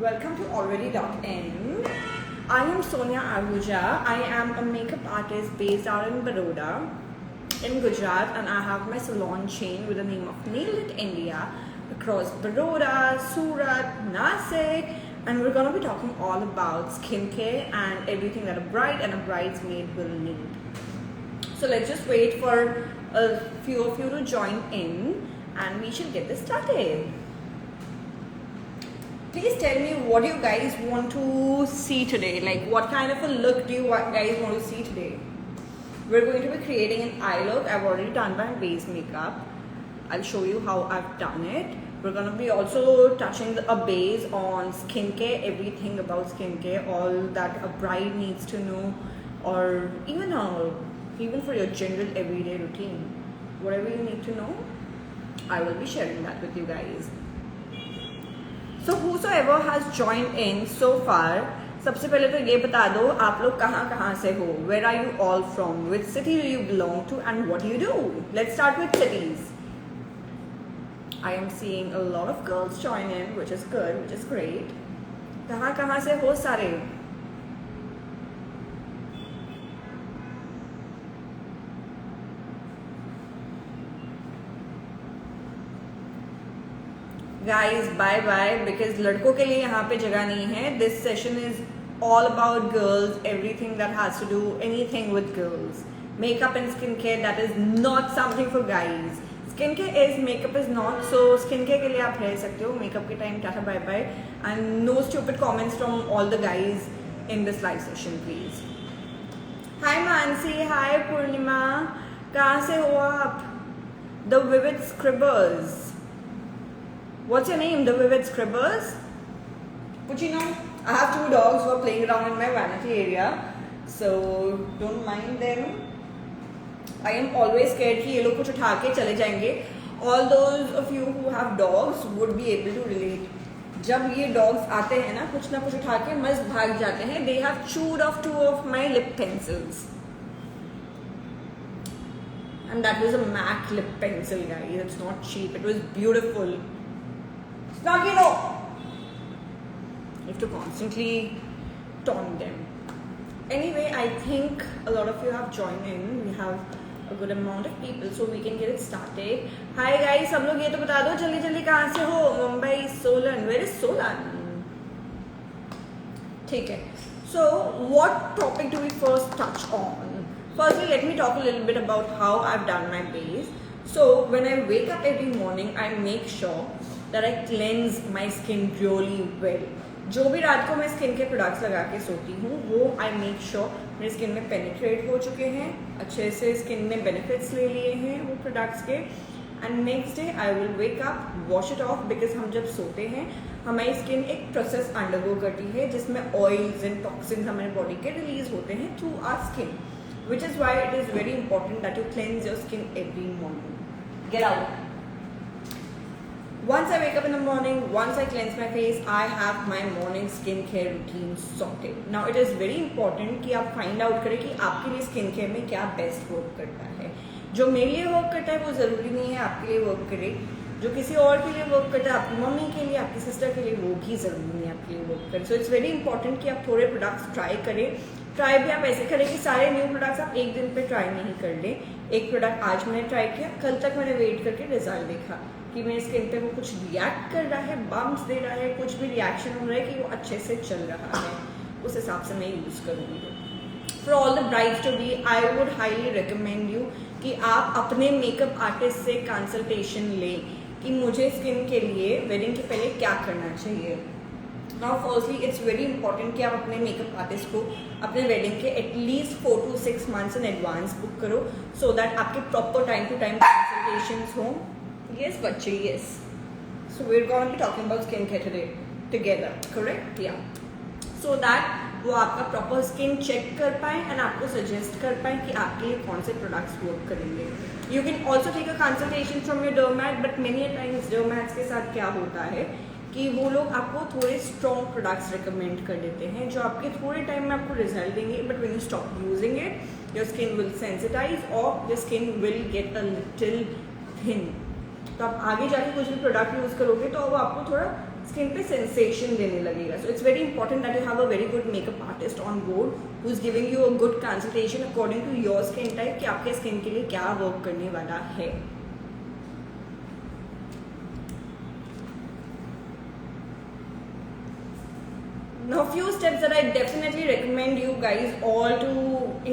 Welcome to Already.in. I am Sonia Ahuja. I am a makeup artist based out in Baroda, in Gujarat, and I have my salon chain with the name of Nail It India across Baroda, Surat, Nasik, and we're going to be talking all about skincare and everything that a bride and a bridesmaid will need. So let's just wait for a few of you to join in and we should get this started. Please tell me what do you guys want to see today? Like what kind of a look do you guys want to see today? We're going to be creating an eye look. I've already done my base makeup. I'll show you how I've done it. We're going to be also touching a base on skincare, everything about skincare, all that a bride needs to know, or even for your general everyday routine. Whatever you need to know, I will be sharing that with you guys. So whosoever has joined in so far, सबसे पहले तो ये बता दो आप लोग कहाँ से हो? Where are you all from? Which city do you belong to and what do you do? Let's start with cities. I am seeing a lot of girls join in, which is good, which is great. कहाँ से हो सारे? Guys, bye bye, because लड़कों के लिए यहाँ पे जगह नहीं है. This session is all about girls, everything that has to do anything with girls. Makeup and skincare, that is not something for guys. Skincare is, makeup is not. So skincare के लिए आप रह सकते हो. Makeup के time Tata bye bye, and no stupid comments from all the guys in this live session, please. Hi Mansi, hi Purnima, कहाँ से हो आप? The Vivid Scribbers. What's your name? The Vivid Scribbers? Puccino. I have two dogs who are playing around in my vanity area, so don't mind them. I am always scared कि ये लोग कुछ उठा के चले जाएंगे. All those of you who have dogs would be able to relate. जब ये dogs आते हैं ना कुछ उठा के मस्त भाग जाते हैं. They have chewed off 2 of my lip pencils. And that was a MAC lip pencil, guys. It's not cheap. It was beautiful. Snuggy, no! You have to constantly taunt them. Anyway, I think a lot of you have joined in. We have a good amount of people, so we can get it started. Hi guys, सब लोग ये तो बता दो जल्दी कहाँ से हो? Mumbai, Solan. Where is Solan? ठीक है. So, what topic do we first touch on? Firstly, let me talk a little bit about how I've done my base. So, when I wake up every morning, I make sure that I cleanse my skin really well. जो भी रात को मैं skin के products लगा के सोती हूँ वो I make sure मेरे स्किन में पेनिट्रेट हो चुके हैं, अच्छे से स्किन में बेनिफिट्स ले लिए हैं वो प्रोडक्ट्स के. And next day I will wake up, wash it of, because हम जब सोते हैं हमारी स्किन एक प्रोसेस अंडरगो करती है जिसमें ऑयल्स एंड टॉक्सिन्स हमारे बॉडी के रिलीज होते हैं through our skin, which is why it is very important that you cleanse your skin every morning. Get out. Once I wake up in the morning, once I cleanse my face, I have my morning skincare routine sorted. Now it is very important कि आप find out करें कि आपके लिए skincare में क्या best work करता है. जो मेरे लिए work करता है वो ज़रूरी नहीं है आपके लिए work करे. जो किसी और के लिए work करता है, आपकी मम्मी के लिए, आपकी सिस्टर के लिए, वो भी ज़रूरी नहीं है आपके लिए work करे. So it's very important कि आप थोड़े products try करें. ट्राई भी आप ऐसे करें कि सारे न्यू प्रोडक्ट्स आप एक दिन पे ट्राई नहीं कर लें. एक प्रोडक्ट आज मैंने ट्राई किया, कल तक मैंने वेट करके रिजल्ट देखा कि मेरे स्किन पे वो कुछ रिएक्ट कर रहा है, बम्प्स दे रहा है, कुछ भी रिएक्शन हो रहा है कि वो अच्छे से चल रहा है, उस हिसाब से मैं यूज़ करूँगी. For all the brides to be, I would highly recommend you कि आप अपने मेकअप आर्टिस्ट से कंसल्टेशन लें कि मुझे स्किन के लिए वेडिंग के पहले क्या करना चाहिए. Now firstly, it's very important कि आप अपने मेकअप आर्टिस्ट को अपने वेडिंग के at least 4 to 6 months in advance book करो, so that आपके proper time to time consultations हों. Yes बच्चे, yes. So we're going to be talking about skincare today together, correct? Yeah. So that वो आपका proper skin check कर पाए and आपको suggest कर पाए कि आपके लिए कौन से प्रोडक्ट्स वर्क करेंगे. You can also take a consultation from your dermat, but many times dermats के साथ क्या होता है कि वो लोग आपको थोड़े स्ट्रॉन्ग प्रोडक्ट्स रिकमेंड कर देते हैं जो आपके थोड़े टाइम में आपको रिजल्ट देंगे, but when you stop using it your skin will sensitize और your skin will get a little thin. तो आप आगे जाके कुछ भी प्रोडक्ट यूज़ करोगे तो वो आपको थोड़ा स्किन पे सेंसेशन देने लगेगा. So it's very important that you have a very good makeup artist on board who is giving you a good consultation according to your skin type कि आपके स्किन के लिए क्या वर्क करने वाला है. Now, few steps that I definitely recommend you guys all to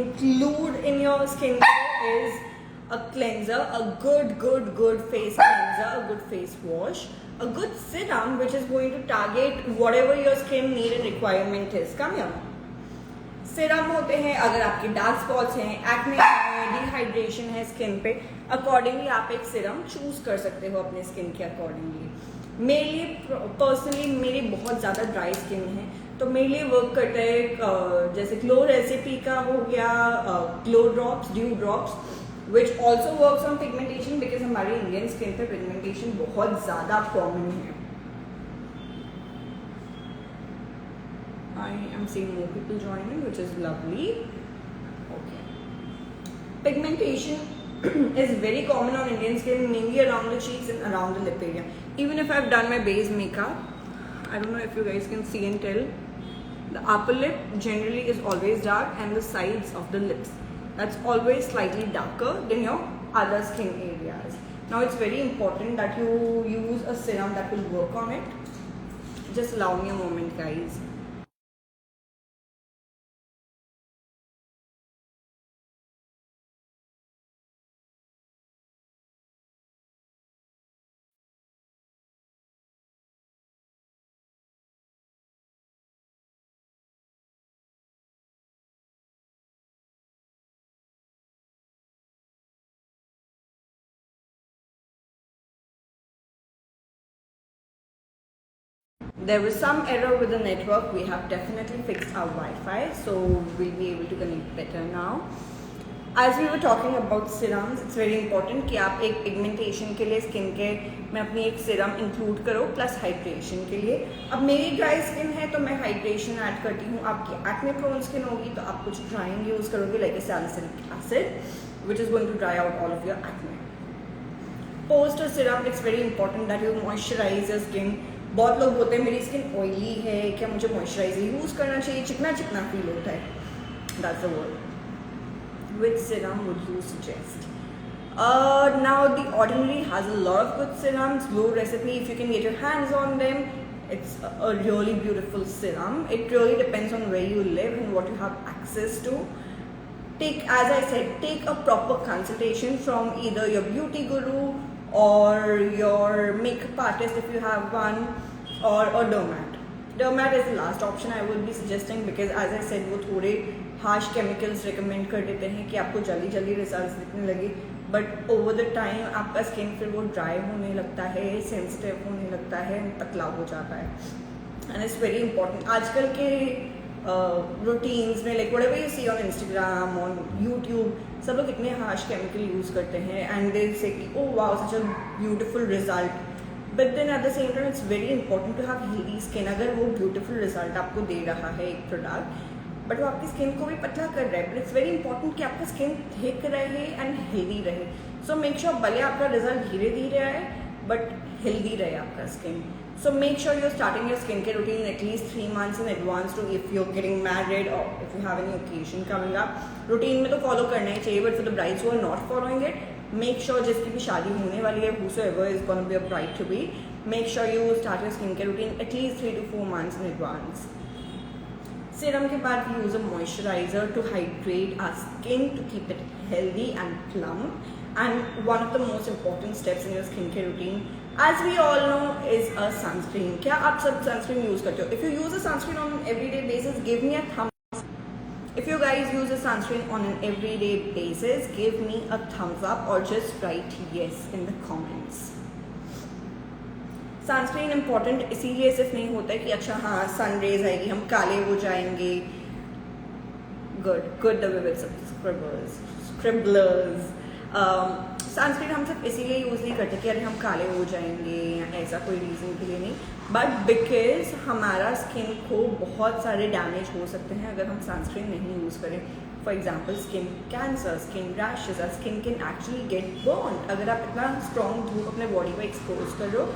include in your skincare is a cleanser, a good face cleanser, a good face wash, a good serum which is going to target whatever your skin need and requirement is. Come here. Serum होते हैं अगर आपके dark spots हैं, acne है, dehydration है skin पे, accordingly आप एक सीरम चूज कर सकते हो अपने स्किन के अकॉर्डिंगली. मेरे लिए पर्सनली मेरी बहुत ज़्यादा ड्राई स्किन है तो मेरे लिए वर्क करता है जैसे ग्लो रेसिपी का हो गया glow drops, due drops which also works on pigmentation because हमारी इंडियन स्किन पे पिगमेंटेशन बहुत ज़्यादा कॉमन है. I am seeing more people joining, which is lovely. Okay. Pigmentation is very common on Indian skin, mainly around the cheeks and around the lip area. Even if I've done my base makeup, I don't know if you guys can see and tell, the upper lip generally is always dark and the sides of the lips, that's always slightly darker than your other skin areas. Now it's very important that you use a serum that will work on it. Just allow me a moment, guys. There was some error with the network. We have definitely fixed our Wi-Fi, so we'll be able to connect better now. As we were talking about serums, it's very important कि आप एक pigmentation के लिए skin के में अपनी एक serum include करो प्लस हाइड्रेशन के लिए. अब मेरी ड्राई स्किन है तो मैं हाइड्रेशन ऐड करती हूँ. आपकी एक्ने प्रोन स्किन होगी तो आप कुछ ड्राइंग यूज़ करोगे like salicylic acid which is going to dry out all of your acne. Post a serum it's very important that you moisturise your skin. बहुत लोग होते हैं मेरी स्किन ऑयली है, क्या मुझे मॉइस्चराइजर यूज़ करना चाहिए, चिकना चिकना फील होता है. That's the word. Which serum would you suggest? Now the Ordinary has a lot of good serums. Glow Recipe, if you can get your hands on them, it's a really beautiful serum. It really depends on where you live and what you have access to. As I said, take a proper consultation from either your beauty guru or your makeup artist if you have one, or a dermat. Dermat is the last option I would be suggesting because as I said वो थोड़े harsh chemicals recommend कर देते हैं कि आपको जल्दी जल्दी results दिखने लगे, बट ओवर द टाइम आपका स्किन फिर वो ड्राई होने लगता है, सेंसिटिव होने लगता है, पतला हो जाता है. And it's very important. आजकल के रूटीन्स में like whatever you see on Instagram, on YouTube, सब लोग इतने हार्श केमिकल यूज़ करते हैं एंड दे से कि oh wow such a beautiful result. But then at the same time it's very important to have healthy skin. अगर वो beautiful result आपको दे रहा है एक प्रोडक्ट बट वो आपकी स्किन को भी पतला कर रहा है, बट इट्स वेरी इंपॉर्टेंट कि आपका स्किन थिक रहे एंड हेल्दी रहे. सो मेक श्योर भले आपका रिजल्ट धीरे धीरे आए बट हेल्दी रहे आपका skin. So make sure you're starting your skincare routine at least 3 months in advance to if you're getting married or if you have any occasion coming up. Routine में तो follow करना ही चाहिए, but for the brides who are not following it, make sure जिसकी भी शादी होने वाली है, whosoever is going to be a bride to be, make sure you start your skincare routine at least 3 to 4 months in advance. Serum के बाद we use a moisturizer to hydrate our skin to keep it healthy and plump. And one of the most important steps in your skincare routine, as we all know, is a sunscreen. क्या आप सब sunscreen use करते हो? If you use a sunscreen on an everyday basis, give me a thumbs up. If you guys use a sunscreen on an everyday basis, give me a thumbs up or just write yes in the comments. Sunscreen important इसीलिए सिर्फ नहीं होता है कि अच्छा हाँ sun rays आएगी हम काले हो जाएंगे. Good the with scribblers. Sunscreen हम सिर्फ इसीलिए यूज़ नहीं करते कि अरे हम काले हो जाएंगे या ऐसा कोई रीज़न के लिए नहीं, बट बिकॉज हमारा स्किन को बहुत सारे डैमेज हो सकते हैं अगर हम सनस्क्रीन नहीं यूज़ करें. For example skin cancer, skin rashes, और skin can actually get burn. अगर आप इतना स्ट्रॉन्ग धूप अपने बॉडी को एक्सपोज कर रहे हो,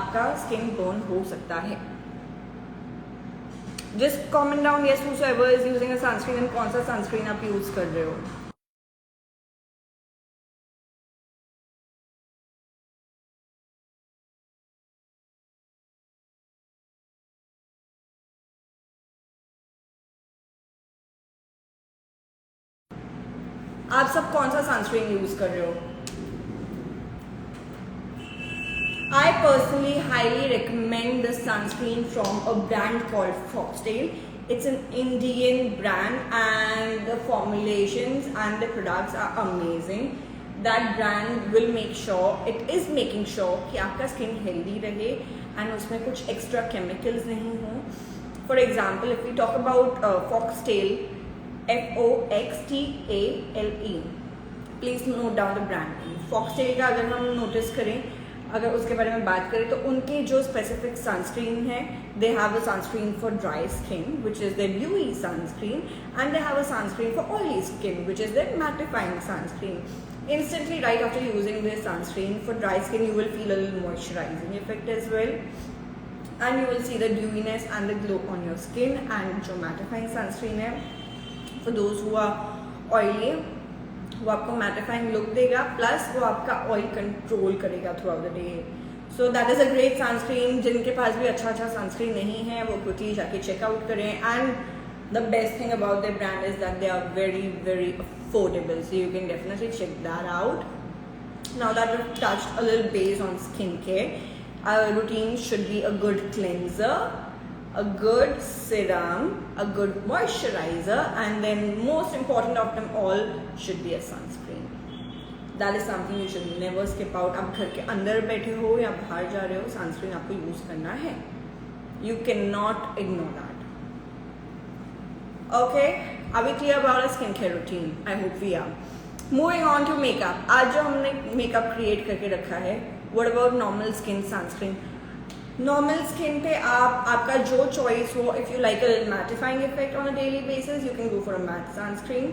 आपका स्किन बर्न हो सकता है। Just comment down yes whosoever is using a sunscreen and कौन सा सनस्क्रीन आप यूज कर रहे हो। आप सब कौन सा सनस्क्रीन यूज कर रहे हो? I personally highly recommend the sunscreen from a brand called Foxtail. It's an Indian brand and the formulations and the products are amazing. That brand will make sure, it is making sure कि आपका skin healthy रहे and उसमें कुछ extra chemicals नहीं हो. For example, if we talk about Foxtail, Foxtale, please note down the brand name. Foxtail का अगर हम नोटिस करें, अगर उसके बारे में बात करें, तो उनके जो स्पेसिफिक सनस्क्रीन है, they have a sunscreen for dry skin which is the dewy sunscreen, and they have a sunscreen for oily skin which is the mattifying sunscreen. Instantly right after using this sunscreen, for dry skin you will feel a little moisturizing effect as well, and you will see the dewiness and the glow on your skin. And जो mattifying sunscreen है, for those who are oily, वो आपको mattifying look देगा, plus वो आपका oil control करेगा through out the day. So that is a great sunscreen. जिनके पास भी अच्छा सनस्क्रीन नहीं है, वो क्विकली जाके चेकआउट करें. And the best thing about the brand is that they are very very affordable, so you can definitely check that out. Now that we touched a little base on skin care, our routine should be a good cleanser, a good serum, a good moisturizer, and then most important of them all should be a sunscreen. That is something you should never skip out. आप घर के अंदर बैठे हो या बाहर जा रहे हो, सनस्क्रीन आपको यूज करना है. You cannot ignore that. Okay, are we clear about our skincare routine? I hope we are. Moving on to makeup. आज जो हमने makeup create करके रखा है, what about normal skin sunscreen? Normal skin पे आपका जो चॉइस हो, if you like a mattifying effect on a daily basis, you can go for a matte sunscreen.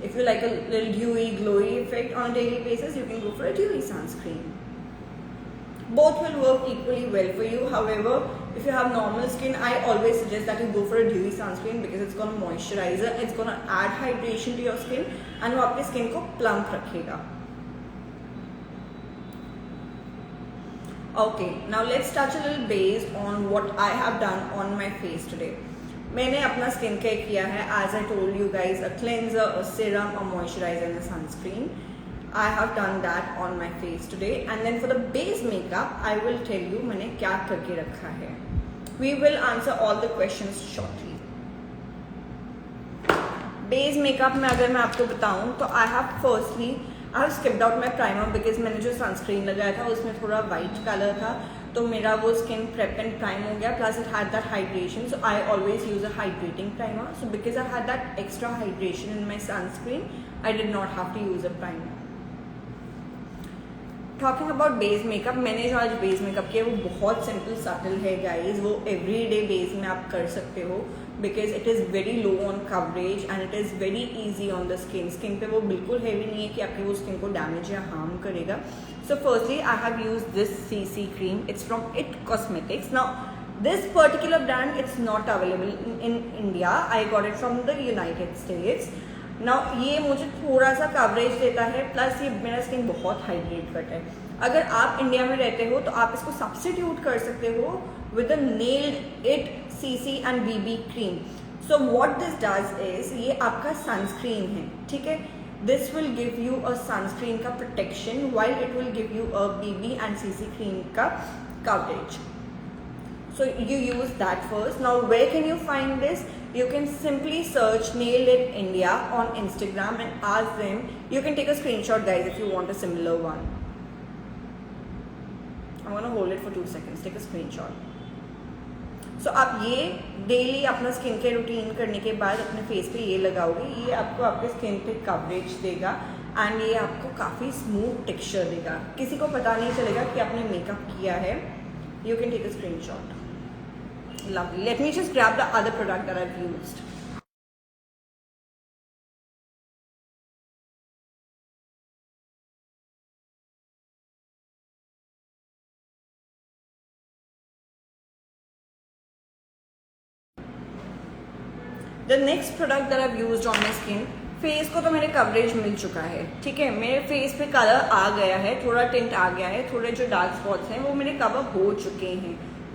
If you like a little dewy glowy effect on a daily basis, you can go for a dewy sunscreen. Both will work equally well for you. However, if you have normal skin, I always suggest that you go for a dewy sunscreen because it's going to moisturize, it's going to add hydration to your skin, and वो आपके skin को plump रखेगा. Okay, now let's touch a little base on what I have done on my face today. मैंने अपना skin care किया है, as I told you guys, a cleanser, a serum, a moisturizer and a sunscreen. I have done that on my face today. And then for the base makeup, I will tell you मैंने क्या करके रखा है. We will answer all the questions shortly. Base makeup में अगर मैं आपको बताऊँ तो I have firstly I have skipped out my primer because मैंने जो सनस्क्रीन लगाया था उसमें थोड़ा वाइट कलर था, तो मेरा वो स्किन प्रेप एंड प्राइम हो गया, plus it had that hydration, so I always use a hydrating primer. So because I had that extra hydration in my sunscreen, I did not have to use a primer. Talking about base makeup, मैंने जो आज base makeup किया वो बहुत simple subtle है guys. वो every day base में आप कर सकते हो because it is very low on coverage and it is very easy on the skin. Skin पे वो बिल्कुल हैवी नहीं है कि आपके वो स्किन को डैमेज या हार्म करेगा. So firstly I have use this CC cream. It's from it cosmetics. Now this particular brand it's not available in India. I got it from the United states. Now ये मुझे थोड़ा सा coverage देता है, plus ये मेरा skin बहुत hydrate करता है. अगर आप इंडिया में रहते हो तो आप इसको सब्स्टिट्यूट कर सकते हो with a nailed it CC and BB cream. So what this does is, ये आपका सनस्क्रीन है, ठीक है. This will give you a sunscreen का protection while it will give you a BB and CC cream का coverage. So you use that first. Now where can you find this? You can simply search Nailed It India on Instagram and ask them. You can take a screenshot guys if you want a similar one. I'm gonna hold it for 2 seconds. Take a screenshot. So आप ये daily अपना skin care routine करने के बाद अपने face पे ये लगाओगे, ये आपको आपके स्किन पे कवरेज देगा एंड ये आपको काफ़ी स्मूथ टेक्सचर देगा. किसी को पता नहीं चलेगा कि आपने मेकअप किया है. You can take a screenshot. Lovely. Let me just grab the other product that I've used. The next product that I used on my skin, face को तो मेरे कवरेज मिल चुका है, ठीक है, मेरे फेस पे कलर आ गया है, थोड़ा टिंट आ गया है, थोड़े जो डार्क स्पॉट्स हैं वो मेरे कवर हो चुके हैं।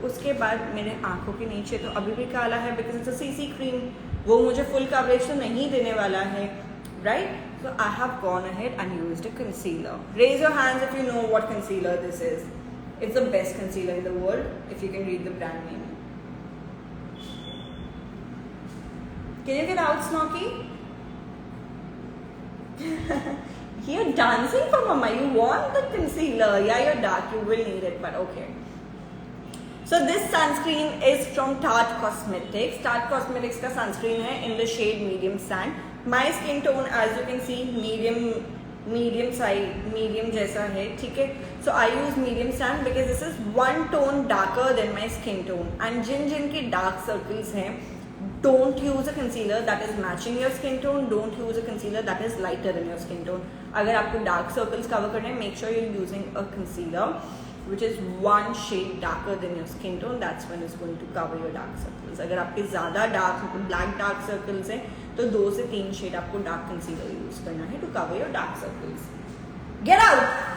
उसके बाद मेरे आंखों के नीचे तो अभी भी काला है because it's a CC cream, वो मुझे फुल कवरेज तो नहीं देने वाला है, right? So I have gone ahead and used a concealer. Raise your hands if you know what concealer this is. It's the best concealer in the world if you can read the brand name. Can you get out, Snocky? You're dancing for mama. You want the concealer. Yeah, you're dark. You will need it, but okay. So this sunscreen is from Tarte Cosmetics. Tarte Cosmetics का sunscreen है in the shade medium sand. My skin tone, as you can see, medium side, medium जैसा है, ठीक है. So I use medium sand because this is one tone darker than my skin tone. And जिन के dark circles हैं, don't use a concealer that is matching your skin tone. Don't use a concealer that is lighter than your skin tone. अगर आपको dark circles cover करने हैं, make sure you're using a concealer which is one shade darker than your skin tone. That's when it's going to cover your dark circles. अगर आपके ज़्यादा dark, black dark circles हैं, तो 2 से 3 shade आपको dark concealer use करना है to cover your dark circles. Get out.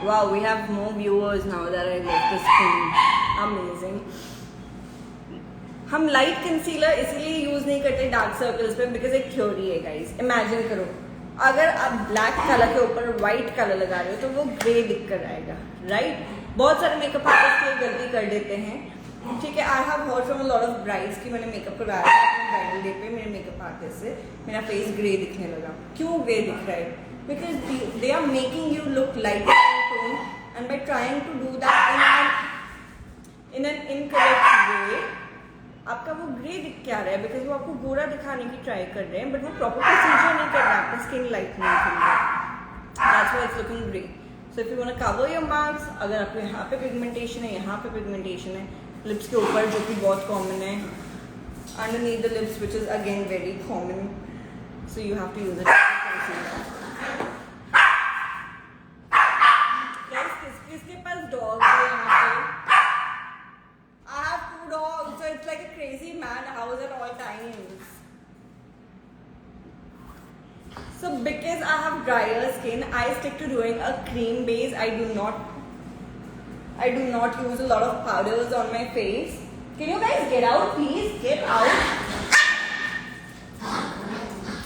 Wow, we have more viewers now that I left the screen. Amazing. हम लाइट कंसीलर इसीलिए यूज नहीं करते डार्क सर्कल्स पे बिकॉज एक थ्योरी है गाइस. इमेजिन करो अगर आप ब्लैक कलर के ऊपर व्हाइट कलर लगा रहे हो तो वो ग्रे दिख कर आएगा, राइट? बहुत सारे मेकअप आर्टिस्ट ये गलती कर देते हैं, ठीक है. I have heard from a lot of brides की मैंने मेकअप करवाया था ब्राइडल डे पे मेरे मेकअप आर्टिस्ट से, मेरा फेस ग्रे दिखने लगा. क्यों ग्रे दिख रहा है? Because they are making you look lighter in tone, and by trying to do that in an incorrect way, आपका वो ग्रे दिख क्या रहा है बिकॉज वो आपको गोरा दिखाने की ट्राई कर रहे हैं, बट वो प्रॉपर प्रोसीजर नहीं कर रहा है आपका स्किन लाइटनिंग के लिए. That's why it's looking grey. So if you want to cover your marks, अगर आपको यहाँ पे पिगमेंटेशन है, यहाँ पे पिगमेंटेशन है, लिप्स के ऊपर जो कि बहुत कॉमन है, underneath the lips which is again very common, so you have to use it. किसके पास डॉग है यहाँ पे? I have 2 dogs, so it's like a crazy man house at all times. So because I have drier skin, I stick to doing a cream base. I do not use a lot of powders on my face. Can you guys get out, please? Get out.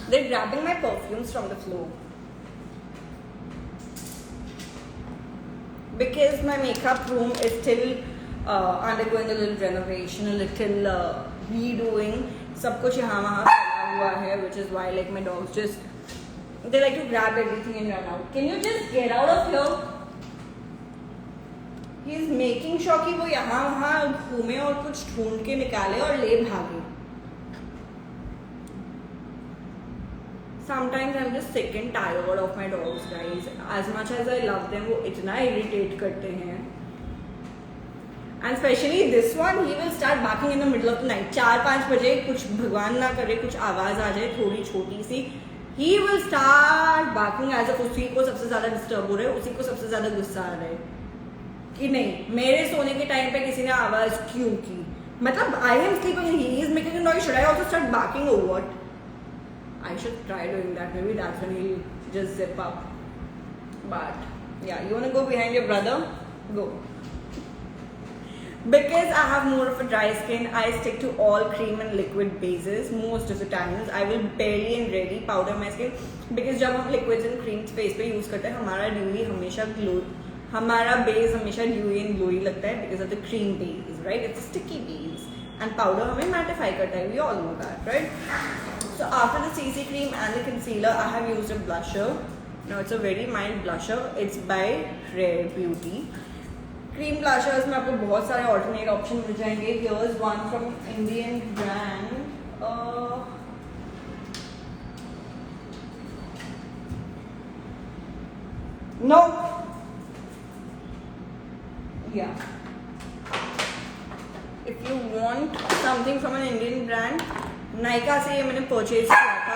They're grabbing my perfumes from the floor. Because my makeup room is still undergoing a little renovation, a little redoing. सब कुछ यहाँ वहाँ फैला हुआ है, which is why like my dogs they like to grab everything and run out. Can you just get out of here? He is making sure कि वो यहाँ वहाँ घूमे और कुछ ढूंढ के निकाले और ले भागे. Sometimes I'm just sick and tired of my dogs, guys. As much as I love them, वो इतना irritate करते हैं. And especially this one, he will start barking in the middle of the night. 4-5 बजे कुछ भगवान ना करे कुछ आवाज आ जाए थोड़ी छोटी सी, he will start barking as if उसी को सबसे ज्यादा डिस्टर्ब हो रहा है, उसी को सबसे ज्यादा गुस्सा आ रहा है कि नहीं मेरे सोने के टाइम पे किसी ने आवाज क्यों की. मतलब I am sleeping and he is making a noise. Should I also start barking or what? I should try doing that. Maybe that's when he'll just zip up. But yeah, you wanna go behind your brother? Go. Because I have more of a dry skin, I stick to all cream and liquid bases most of the times. I will barely and rarely powder my skin because जब हम liquids and creams face पे use करते हैं हमारा dewy हमेशा glow, हमारा base हमेशा dewy and glowy लगता है because of the cream base, right? It's a sticky base and powder हमें mattify करता है. We all know that, right? So So after the CC cream and the concealer, I have used a blusher. Now it's a very mild blusher. It's by Rare Beauty. Cream blushers में आपको बहुत सारे alternate option मिल जाएंगे. Here's one from Indian brand. No. Yeah. If you want something from an Indian brand, Nykaa से ये मैंने purchase किया था.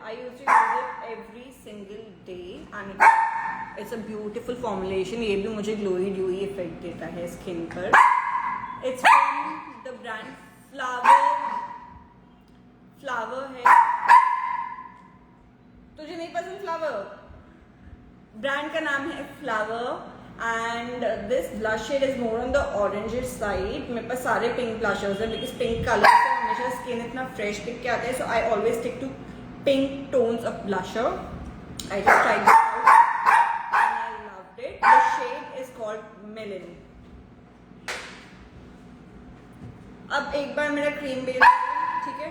I used to use it every single day and it's a beautiful formulation. ये भी मुझे glowy dewy effect देता है skin पर. It's from the brand Flower है. तुझे नहीं पसंद Flower? ब्रांड का नाम है Flower and this blush shade is more on the orange side. मेरे पास सारे pink blushers हैं because pink color से हमेशा skin इतना fresh दिख के आता है, so I always stick to pink tones of blusher. I just tried this out and I loved it. The shade is called Melon. अब एक बार मेरा क्रीम बेस हो गया, ठीक है,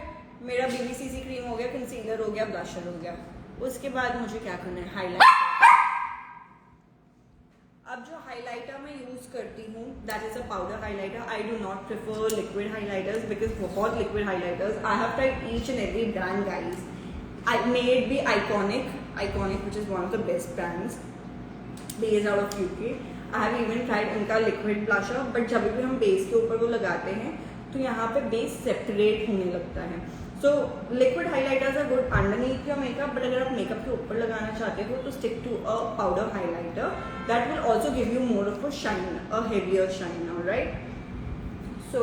मेरा BBCC क्रीम हो गया, कंसीलर हो गया, ब्लशर हो गया. उसके बाद मुझे क्या करना है? हाईलाइट. अब जो हाइलाइटर मैं यूज करती हूँ that is a powder highlighter. I do not prefer liquid highlighters because बहुत liquid highlighters. I have tried each and every brand guys. I may it be iconic which is one of the best brands based out of UK. I have even tried उनका liquid blusher, but जब भी हम base के ऊपर वो लगाते हैं तो यहाँ पे बेस सेपरेट होने लगता है. So liquid highlighters are good underneath your makeup, but अगर आप मेकअप के ऊपर लगाना चाहते हो तो stick to a powder highlighter. That will also give you more of a shine, a heavier shine. Alright, so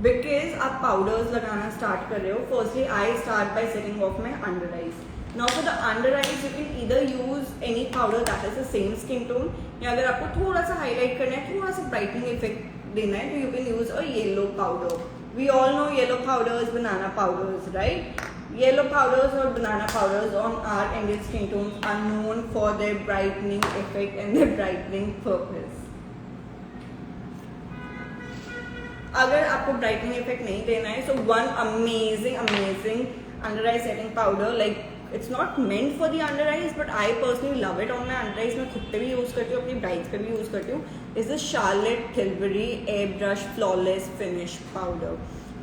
because आप पाउडर्स लगाना स्टार्ट कर रहे हो, firstly I start by setting of my under eyes. Now for the under eyes you can either use any powder that is the same skin tone, या अगर आपको थोड़ा सा हाईलाइट करना है, थोड़ा सा ब्राइटनिंग इफेक्ट देना है, तो you can use a yellow powder. We all know yellow powders, banana powders, right? Yellow powders or banana powders on our Indian skin tones are known for their brightening effect and their brightening purpose. अगर आपको brightening effect नहीं देना है, so one amazing under eye setting powder, like it's not meant for the under eyes but I personally love it on my under eyes. मैं खुद पे भी use करती हूँ, अपनी ब्राइड्स पे भी यूज करती हूँ. Is the Charlotte Tilbury Airbrush Flawless Finish Powder.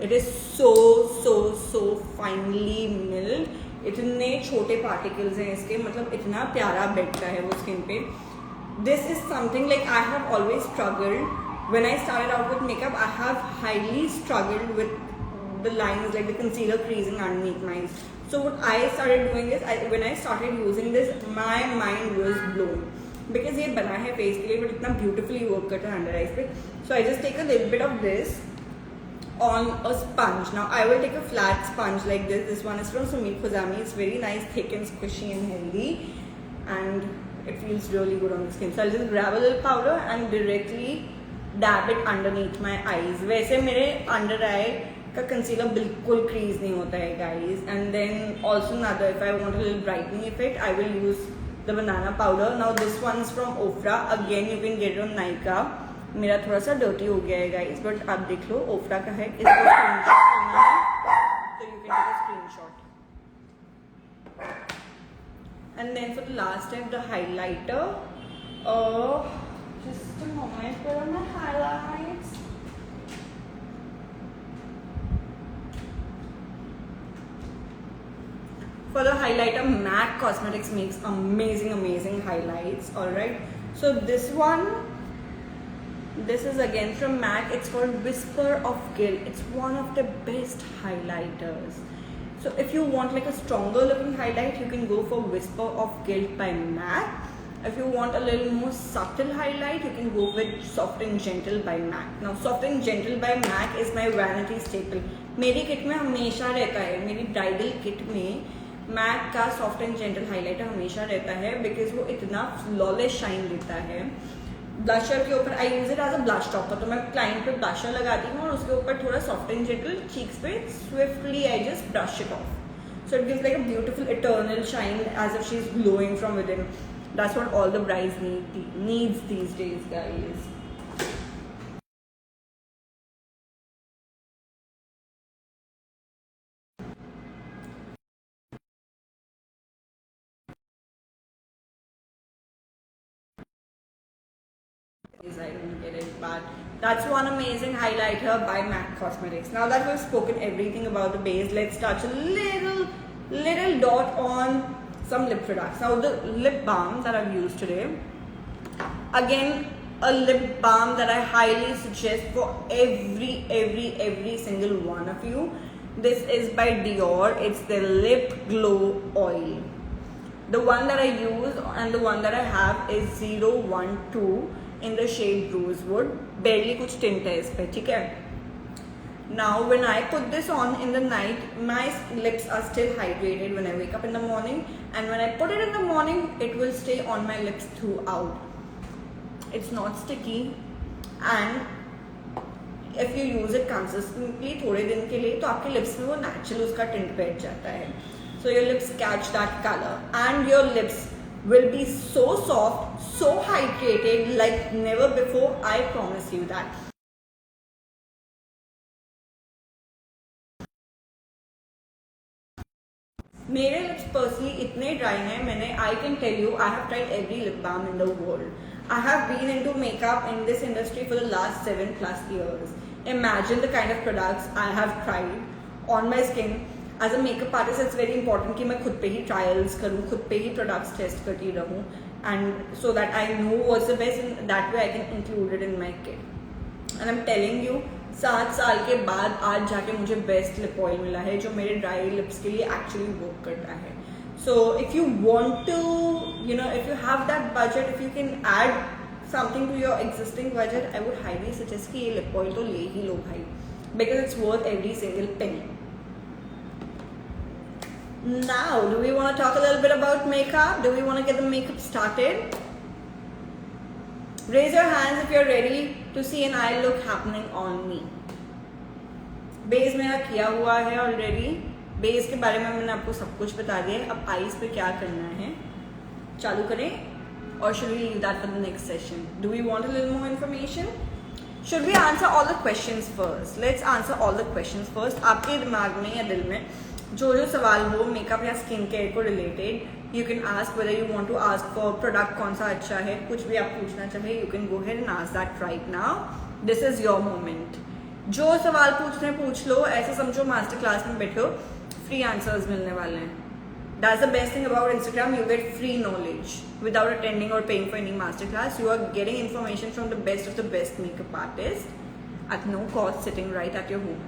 It is so finely milled. इतने छोटे पार्टिकल्स हैं इसके, मतलब इतना प्यारा बैठता है वो स्किन पे. This is something like I have always struggled when I started out with makeup. I have highly struggled with the lines, like the concealer creasing underneath my eyes. So what I started doing is, when I started using this, my mind was blown because ये बना है face के लिए but इतना beautifully work करता है under eyes पे. So I just take a little bit of this on a sponge. Now I will take a flat sponge like this. This one is from Sumit Khuzami. It's very nice, thick and squishy and healthy, and it feels really good on the skin. So I'll just grab a little powder and directly dab it underneath my eyes. वैसे मेरे under आई का concealer बिल्कुल crease नहीं होता है guys. And then also another, if I want a little brightening effect, I will use the banana powder. Now this one is from Ofra. Again you can get on Nykaa. मेरा थोड़ा सा dirty हो गया है guys, but आप देख लो Oprah का है. इसको स्क्रीनशॉट लेना है तो you can take a screenshot. And then for the last step, the highlighter. Just a moment, where are my highlights? For the highlighter, MAC Cosmetics makes amazing highlights. Alright, so this is again from MAC. It's called Whisper of Guilt. It's one of the best highlighters. So if you want like a stronger looking highlight, you can go for Whisper of Guilt by MAC. If you want a little more subtle highlight, you can go with Soft and Gentle by MAC. Now Soft and Gentle by MAC is my vanity staple. मेरी kit में हमेशा रहता है, मेरी bridal kit में Mac का soft and gentle highlighter हमेशा रहता है बिकॉज वो इतना फ्लॉलेस शाइन देता है. ब्लशर के ऊपर I use it as a blush topper, तो मैं क्लाइंट पे ब्लशर लगाती हूँ और उसके ऊपर थोड़ा सॉफ्ट एंड जेंटल चीक्स पे swiftly I just brush it off. So it gives like a beautiful eternal shine as if she is glowing from within. That's what all the brides needs these days guys. I don't get it, but that's one amazing highlighter by MAC Cosmetics. Now that we've spoken everything about the base, let's touch a little dot on some lip products. Now the lip balm that I've used today, again a lip balm that I highly suggest for every single one of you. This is by Dior. It's the Lip Glow Oil. The one that I use and the one that I have is 012 in the shade Rosewood. Barely कुछ tint है इस पे, ठीक है? Now when I put this on in the night, my lips are still hydrated when I wake up in the morning, and when I put it in the morning, it will stay on my lips throughout. It's not sticky, and if you use it consistently थोड़े दिन के लिए, तो आपके lips में वो natural उसका tint बैठ जाता है. So your lips catch that color, and your lips will be so soft, so hydrated like never before. I promise you that. मेरे लिप्स पर्सनली इतने ड्राई हैं, मैंने I can tell you I have tried every lip balm in the world. I have been into makeup in this industry for the last 7+ years. Imagine the kind of products I have tried on my skin. As a makeup artist, it's very important कि मैं खुद पे ही trials करूँ, खुद पे ही products test करती रहूँ, and so that I know what's the best, and that way I can include it in my kit. And I'm telling you, 7 साल के बाद आज जाके मुझे बेस्ट लिप ऑयल मिला है जो मेरे ड्राई लिप्स के लिए एक्चुअली वर्क करता है. So if you want to, you know, if you have that budget, if you can add something to your existing budget, I would highly suggest कि ये लिप ऑयल तो ले ही लो भाई, because it's worth every single penny. Now, do we want to talk a little bit about makeup? Do we want to get the makeup started? Raise your hands if you're ready to see an eye look happening on me. Base मेरा किया हुआ है already. Base के बारे में मैंने आपको सब कुछ बता दिया है. अब आईज पे क्या करना है, चालू करें, or should we leave that for the next session? Do we want a little more information? Should we answer all the questions first? Let's answer all the questions first. आपके दिमाग में या दिल में जो सवाल हो मेकअप या स्किन केयर को related, you can ask whether you want to ask for product कौन सा अच्छा है, कुछ भी आप पूछना चाहे, you can go ahead and ask that right now. This is your moment. जो सवाल पूछने पूछ लो, ऐसे समझो मास्टर क्लास में बैठो, फ्री आंसर्स मिलने वाले हैं. That's the best thing about Instagram. You get free knowledge without attending or paying for any master class. You are getting information from the best of the best makeup artists at no cost, sitting right at your home.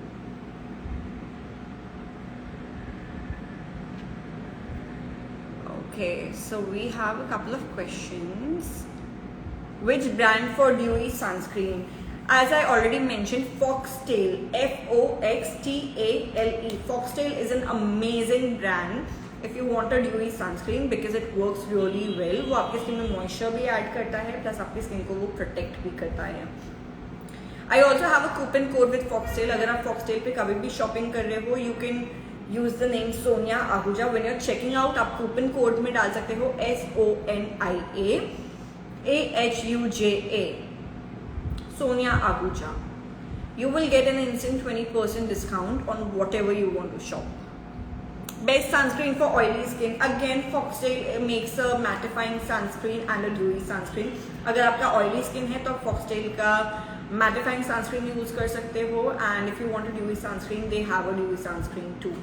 Okay, so we have a couple of questions. Which brand for dewy sunscreen? As I already mentioned, Foxtail, Foxtale. Foxtail is an amazing brand if you want a dewy sunscreen because it works really well. वो आपकी skin में moisture भी add करता है, plus आपकी skin को वो protect भी करता है. I also have a coupon code with Foxtail. अगर आप Foxtail पे कभी भी शॉपिंग कर रहे हो, you can use the name Sonia Ahuja. When you're checking out, आप कूपन कोड में डाल सकते हो SONIA AHUJA, Sonia Ahuja. You will get an instant 20% discount on whatever you want to shop. Best sunscreen for oily skin. Again, Foxtail makes a mattifying sunscreen and a dewy sunscreen. अगर आपका oily skin है तो आप Foxtail का mattifying sunscreen use कर सकते हो, and if you want a dewy sunscreen, they have a dewy sunscreen too.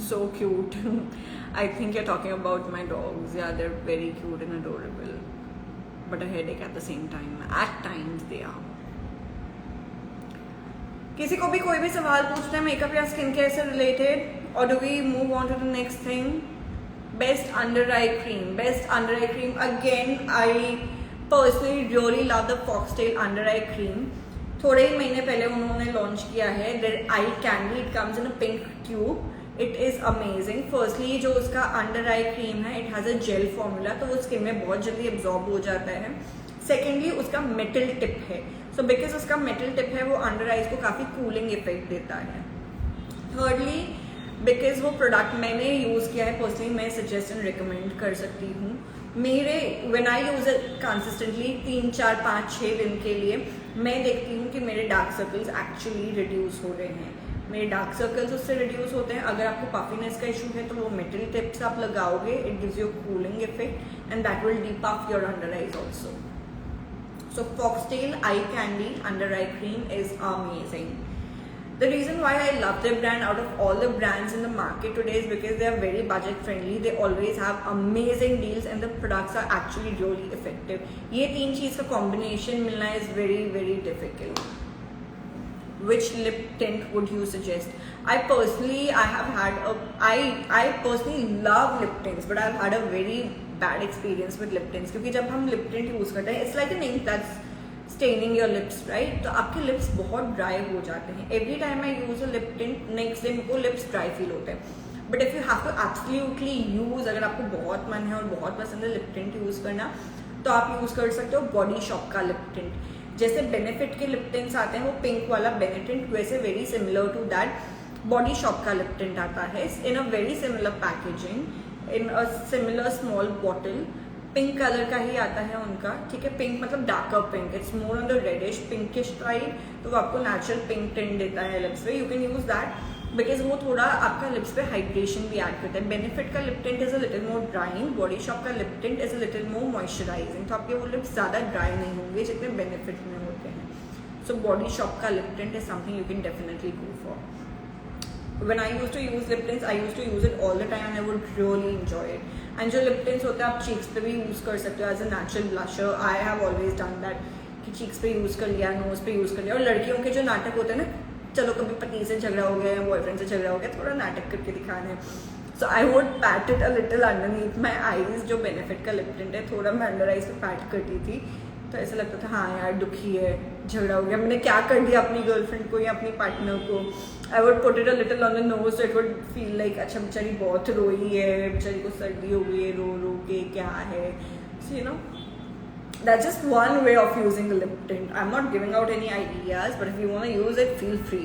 So cute. I think you're talking about my dogs. Yeah, they're very cute and adorable, but a headache at the same time. At times they are. किसी को भी कोई भी सवाल पूछना है makeup या skin care से related, or do we move on to the next thing? Best under eye cream. Best under eye cream. Again, I personally really love the Foxtail under eye cream. थोड़े ही महीने पहले उन्होंने launch किया है their eye candy. It comes in a pink tube. It is amazing. Firstly, जो उसका under eye cream है, it has a gel formula, तो वो स्किन में बहुत जल्दी एब्जॉर्ब हो जाता है. सेकेंडली, उसका मेटल टिप है, सो बिकॉज उसका मेटल टिप है वो अंडर आइज को काफ़ी कूलिंग इफेक्ट देता है. थर्डली, बिकॉज वो प्रोडक्ट मैंने यूज़ किया है पर्सनली, मैं सजेस्ट एंड रिकमेंड कर सकती हूँ. मेरे when I use it consistently 3, 4, 5, 6 दिन के लिए, मैं देखती हूँ कि मेरे डार्क सर्कल्स एक्चुअली रिड्यूस हो रहे हैं. मेरे डार्क सर्कल्स उससे रिड्यूस होते हैं. अगर आपको पफिनेस का इशू है तो वो मेटल टिप्स आप लगाओगे, it gives you cooling effect and that will depuff your under eyes also. So Foxtail Eye Candy Under Eye Cream is amazing. The reason why I love their brand out of all the brands in the market today is because they are very budget friendly. They always have amazing deals and the products are actually really effective. ये तीन चीज का combination मिलना is very very difficult. Which lip tint would you suggest? I personally love lip tints, but I've had a very bad experience with lip tints. क्योंकि जब हम lip tint use करते हैं, it's like an ink that's staining your lips, right? तो आपके lips बहुत dry हो जाते हैं. Every time I use a lip tint, next day मेरे को लिप्स ड्राई फील होते हैं. But if you have to absolutely use, अगर आपको बहुत मन है और बहुत पसंद है लिप टिंट यूज करना, तो आप यूज कर सकते हो बॉडी शॉप का लिप टिंट. जैसे बेनिफिट के लिप टिंट्स आते हैं वो पिंक वाला बेनिटिंट, वैसे very similar to that Body Shop का लिप टिंट आता है in a very similar packaging, in a similar small bottle. Pink colour का ही आता है उनका, ठीक है? पिंक मतलब darker pink, it's more on the reddish pinkish type, तो वो आपको नेचुरल पिंक टिंट देता है लिप्स पे. You can use that because वो थोड़ा आपका लिप्स पे हाइड्रेशन भी ऐड करता है. बेनिफिट का lip tint is a little more drying, Body Shop का lip tint is a little more moisturising. तो आपके वो लिप्स ज़्यादा ड्राई नहीं होंगे जितने बेनिफिट में होते हैं. सो बॉडी शॉप का lip tint is something you can definitely go for. When I used to use lip tints, I used to use it all the time and I would really enjoy it. And जो lip tints होते हैं आप cheeks पे भी use कर सकते हो as a natural blusher. I have always done that कि cheeks पे यूज़ कर लिया, nose पे यूज़ कर लिया. और लड़कियों के जो नाटक होते हैं ना, चलो कभी पति से झगड़ा हो गया, बॉयफ्रेंड से झगड़ा हो गया, थोड़ा नाटक करके दिखाना है. So I would pat it a little underneath my eyes. जो benefit का lip tint है, थोड़ा मैं under eyes पे pat करती थी, तो ऐसा लगता था हाँ यार दुखी है, झगड़ा हो गया, मैंने क्या कर दिया अपनी गर्लफ्रेंड को या अपनी पार्टनर को. I would put it a little on the nose, so it would feel like अच्छा बेचारी बहुत रोई है, बेचारी को सर्दी हो गई है, रो रो के क्या है. So you know that's just one way of using lip tint. I am not giving out any ideas, but if you want to use it feel free.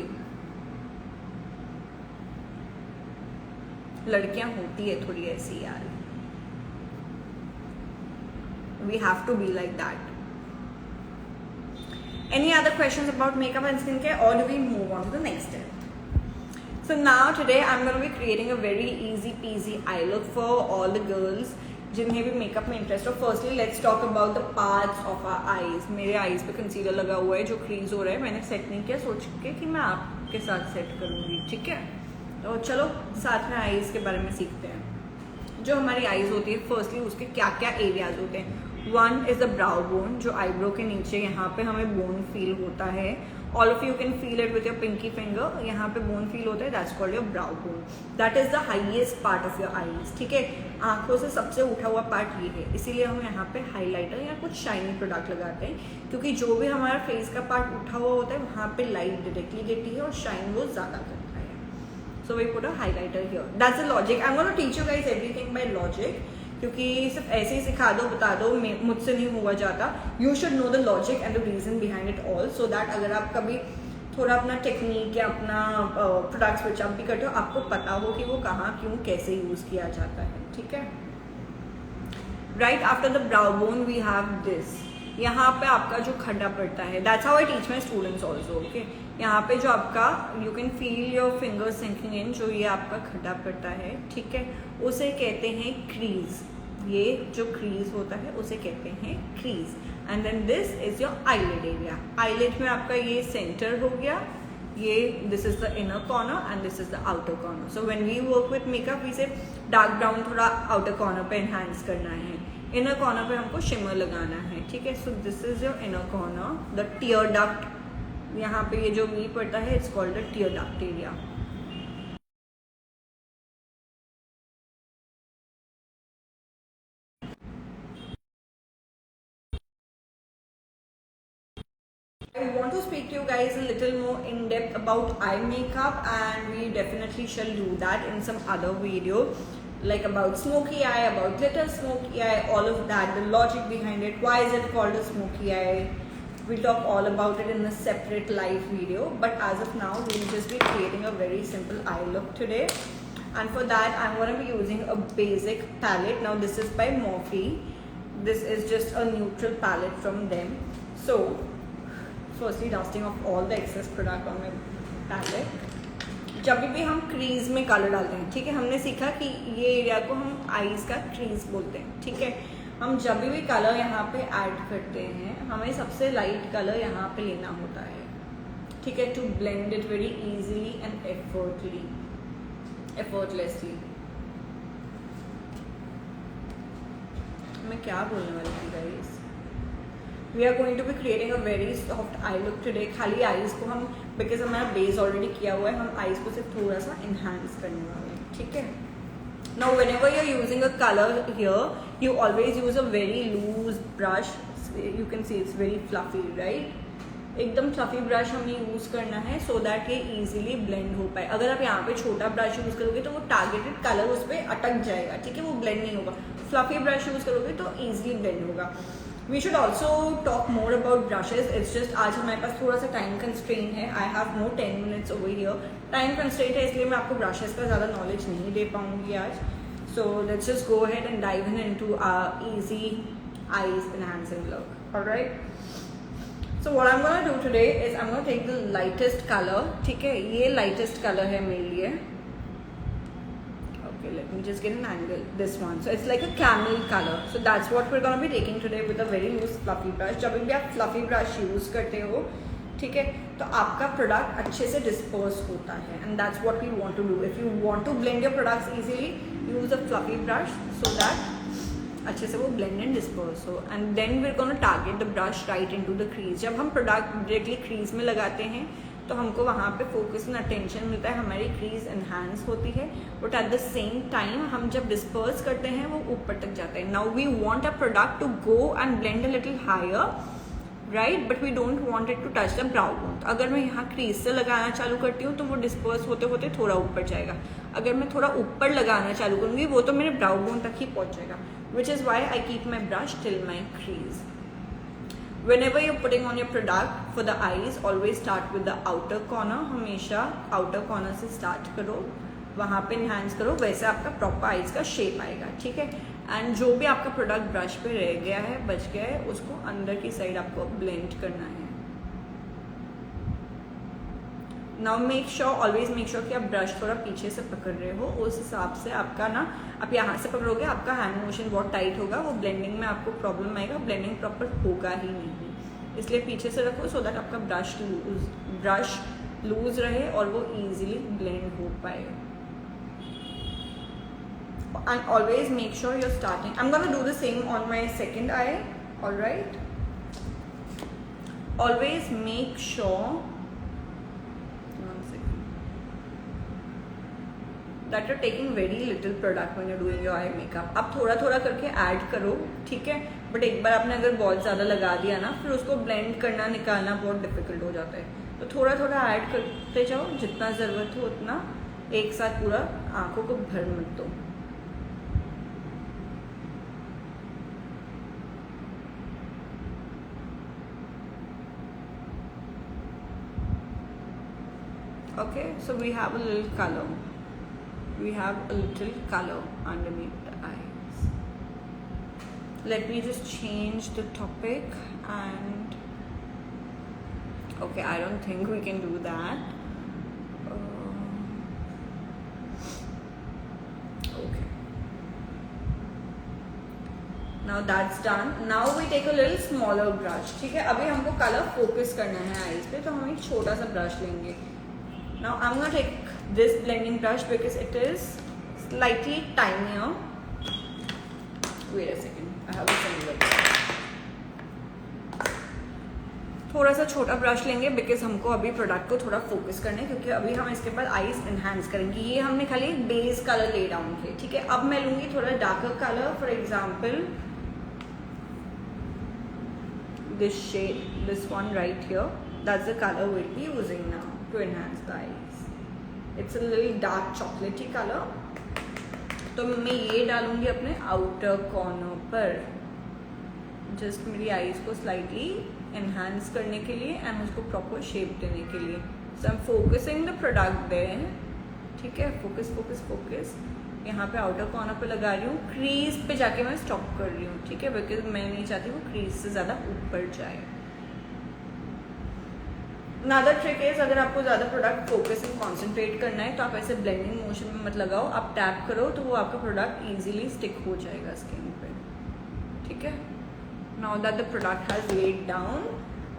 लड़कियां होती है थोड़ी ऐसी यार, we have to be like that. Any other questions about makeup and skincare, or do we move on to the next step? So now today I'm going to be creating a very easy peasy eye look for all the girls जिन्हें भी makeup में interest हो. Firstly let's talk about the parts of our eyes. मेरे eyes पे concealer लगा हुआ है जो क्रीज हो रहा है, मैंने सेट नहीं किया, सोच के कि मैं आपके साथ सेट करूँगी, ठीक है? तो चलो साथ में आईज के बारे में सीखते हैं. जो हमारी आईज होती है, फर्स्टली उसके क्या क्या एरियाज होते हैं. One is the brow bone, जो आईब्रो के नीचे यहाँ पे हमें बोन फील होता है. All of you can feel it with your pinky finger. यहाँ पे बोन फील होता है, that's called your brow bone. That is the highest part of your eyes, ठीक है? आंखों से सबसे उठा हुआ पार्ट ये है, इसीलिए हम यहाँ पे हाईलाइटर या कुछ शाइनी प्रोडक्ट लगाते हैं, क्योंकि जो भी हमारा फेस का पार्ट उठा हुआ होता है वहाँ पे लाइट डायरेक्टली गिरती है और शाइन वो ज़्यादा करता है. So we put a highlighter here. That's the logic. I am gonna teach you guys everything by logic, क्योंकि सिर्फ ऐसे ही सिखा दो बता दो मुझसे नहीं हुआ जाता. You should know the logic and the reason behind it all, so that अगर आप कभी थोड़ा अपना टेक्निक या अपना प्रोडक्ट स्विच अप भी करते हो, आपको पता हो कि वो कहाँ क्यों कैसे यूज किया जाता है, ठीक है? Right after the brow bone we have this. यहाँ पे आपका जो खड्डा पड़ता है, that's how I teach my students also, okay? यहाँ पे जो आपका you can feel your fingers sinking in, जो ये आपका खड्डा पड़ता है, ठीक है, उसे कहते हैं क्रीज. ये जो क्रीज होता है उसे कहते हैं crease. And then this is your eyelid area. Eyelid में आपका ये सेंटर हो गया, ये this is the inner corner and this is the outer corner. So when we work with makeup we say dark brown थोड़ा outer corner पे enhance करना है, इनर कॉर्नर पे हमको शिमर लगाना है, ठीक है? So this is your inner corner. The tear duct, यहाँ पे ये जो वी पड़ता है, it's called the tear duct area. I want to speak to you guys a little more in depth about eye makeup, and we definitely shall do that in some other video, like about smoky eye, about glitter smoky eye, all of that, the logic behind it, why is it called a smoky eye. We'll talk all about it in a separate live video, but as of now we'll just be creating a very simple eye look today. And for that I'm going to be using a basic palette. Now this is by Morphe. This is just a neutral palette from them. So firstly dusting off all the excess product on my palette. जब भी हम crease में colour डालते हैं, ठीक है, हमने सीखा कि ये एरिया को हम आईज का क्रीज बोलते हैं, ठीक है। हम जब भी कलर यहाँ पे ऐड करते हैं हमें सबसे लाइट कलर यहाँ पे लेना होता है, ठीक है, to blend it very easily and effortlessly. मैं क्या बोलने वाली थी guys? We are going to be creating a very soft eye look today. खाली आईज को हम, बिकॉज हमारा बेस ऑलरेडी किया हुआ है, हम आईज को सिर्फ थोड़ा सा इन्हांस करने वाले हैं, ठीक है। Now whenever you are using a colour here, you always use a very loose brush. You can see it's very fluffy, right. एकदम फ्लफी ब्रश हमें यूज करना है सो दैट ये इजीली ब्लेंड हो पाए। अगर आप यहाँ पे छोटा ब्रश यूज करोगे तो वो टारगेटेड कलर उस पर अटक जाएगा, ठीक है, वो ब्लेंड नहीं होगा। फ्लफी ब्रश यूज करोगे तो इजीली ब्लेंड होगा। We should also talk more about brushes. It's just आज हमारे पास थोड़ा सा टाइम कंस्ट्रेंट है। I have no 10 minutes over here. Time constraint है इसलिए मैं आपको ब्रशेज का ज़्यादा नॉलेज नहीं दे पाऊंगी आज। So let's just go ahead and dive into our easy eyes enhancing look. Alright, so what I am gonna do today is I am gonna take the lightest colour, ठीक है, ये lightest colour है मेरे लिए। Let me just get an angle, this one. So it's like a camel color. So that's what we're going to be taking today with a very loose fluffy brush. जब भी आप fluffy brush use करते हो, ठीक है, तो आपका product अच्छे से डिस्पर्स होता है and that's what we want to do. If you want to blend your products easily, use a fluffy brush so that अच्छे से वो blend and disperse हो। And then we're going to target the brush right into the crease. जब हम product directly crease में लगाते हैं तो हमको वहाँ पे फोकस एंड अटेंशन मिलता है, हमारी क्रीज एनहांस होती है, but at the same time हम जब डिस्पर्स करते हैं वो ऊपर तक जाते हैं। Now we want a product to go and blend a little higher, right, but we don't want it to touch the brow bone. अगर मैं यहाँ क्रीज से लगाना चालू करती हूँ तो वो डिस्पर्स होते होते थोड़ा ऊपर जाएगा। अगर मैं थोड़ा ऊपर लगाना चालू करूँगी वो तो मेरे ब्राउ बोन तक ही पहुँच जाएगा, which is why I keep my brush till my crease. Whenever you're putting on your product for the eyes, always start with the outer corner. हमेशा outer corner से start करो, वहाँ पे enhance करो, वैसे आपका proper eyes का shape आएगा, ठीक है। एंड जो भी आपका प्रोडक्ट ब्रश पे रह गया है, बच गया है, उसको अंदर की साइड आपको ब्लेंड करना है। Now make sure, always make sure कि आप ब्रश थोड़ा पीछे से पकड़ रहे हो, उस हिसाब से आपका ना, आप यहाँ से पकड़ोगे आपका हैंड मोशन बहुत टाइट होगा, वो ब्लेंडिंग में आपको प्रॉब्लम आएगा, ब्लेंडिंग प्रॉपर होगा ही नहीं। इसलिए पीछे से रखो सो दैट आपका ब्रश लूज रहे और वो इजीली ब्लेंड हो पाए। And always make sure you are starting, I am gonna do the same on my second eye, alright. Always make sure that you're taking very little product when you're doing your eye makeup. आप थोड़ा थोड़ा करके add करो, ठीक है, but एक बार आपने अगर बहुत ज़्यादा लगा दिया ना, फिर उसको ब्लेंड करना निकालना बहुत डिफिकल्ट हो जाता है। तो थोड़ा थोड़ा ऐड करते जाओ, जितना ज़रूरत हो उतना, एक साथ पूरा आंखों को भर मत दो। Okay, so we have a little color. We have a little color underneath the eyes. Let me just change the topic and okay, I don't think we can do that. Okay, now that's done. Now we take a little smaller brush, ठीक है। अभी हमको colour focus करना है eyes पे, तो हम एक छोटा सा ब्रश लेंगे। Now I'm gonna take this blending brush because it is slightly tinier. Wait a second, I have a similar brush. थोड़ा सा छोटा ब्रश लेंगे बिकॉज हमको अभी प्रोडक्ट को थोड़ा फोकस करना है, क्योंकि अभी हम इसके बाद आईज एनहांस करेंगे। ये हमने खाली बेस कलर ले डाउन किए, ठीक है। अब मैं लूंगी थोड़ा darker colour, for example this shade, this one right here, that's the color we'll be using now to enhance the eyes. It's a little dark chocolatey color. तो मैं ये डालूंगी अपने आउटर कॉर्नर पर, जस्ट मेरी आईज को slightly enhance करने के लिए एंड उसको प्रॉपर शेप देने के लिए। So I am focusing the product there, ठीक है। फोकस फोकस फोकस, यहाँ पे आउटर कॉर्नर पे लगा रही हूँ, क्रीज पे जाके मैं स्टॉप कर रही हूँ, ठीक है, बिकॉज मैं नहीं चाहती वो क्रीज से ज़्यादा ऊपर जाए। अनदर ट्रिक इज, अगर आपको ज़्यादा प्रोडक्ट फोकस एंड कॉन्सेंट्रेट करना है तो आप ऐसे ब्लेंडिंग मोशन में मत लगाओ, आप टैप करो तो वो आपका प्रोडक्ट इजीली स्टिक हो जाएगा स्किन पे, ठीक है। Now that the product has laid down,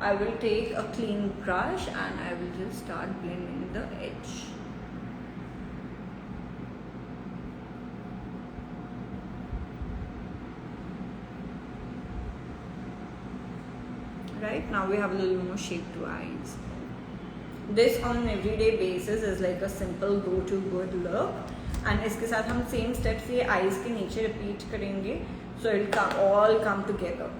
I will take a clean brush and I will just start blending the edge. Right now we have a little more shape to eyes. This on an everyday basis is like a simple go to good look, and इसके साथ हम same steps ये eyes के नीचे repeat करेंगे, so it will all come together.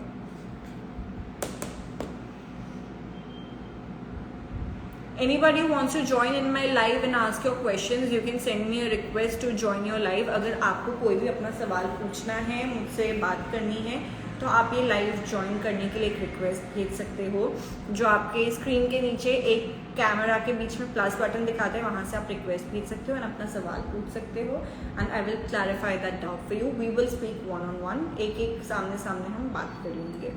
Anybody who wants to join in my live and ask your questions, you can send me a request to join your live. अगर आपको कोई भी अपना सवाल पूछना है, मुझसे बात करनी है, तो आप ये लाइव ज्वाइन करने के लिए एक रिक्वेस्ट भेज सकते हो, जो आपके स्क्रीन के नीचे एक कैमरा के बीच में प्लस बटन दिखाता है, वहाँ से आप रिक्वेस्ट भेज सकते हो एंड अपना सवाल पूछ सकते हो, and I will clarify that doubt for you. We will speak one on one, एक एक सामने सामने हम बात करेंगे।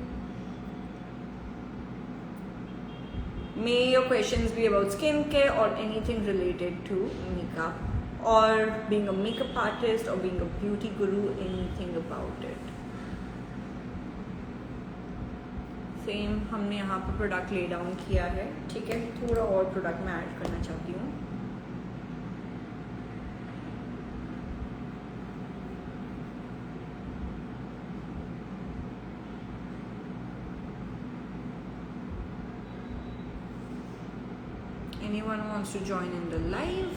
May your questions be about skincare or anything related to makeup or being a makeup artist or being a beauty guru, anything about it. Same हमने यहाँ पर प्रोडक्ट ले डाउन किया है, ठीक है। थोड़ा और प्रोडक्ट मैं ऐड करना चाहती हूँ। Anyone wants to join in the live?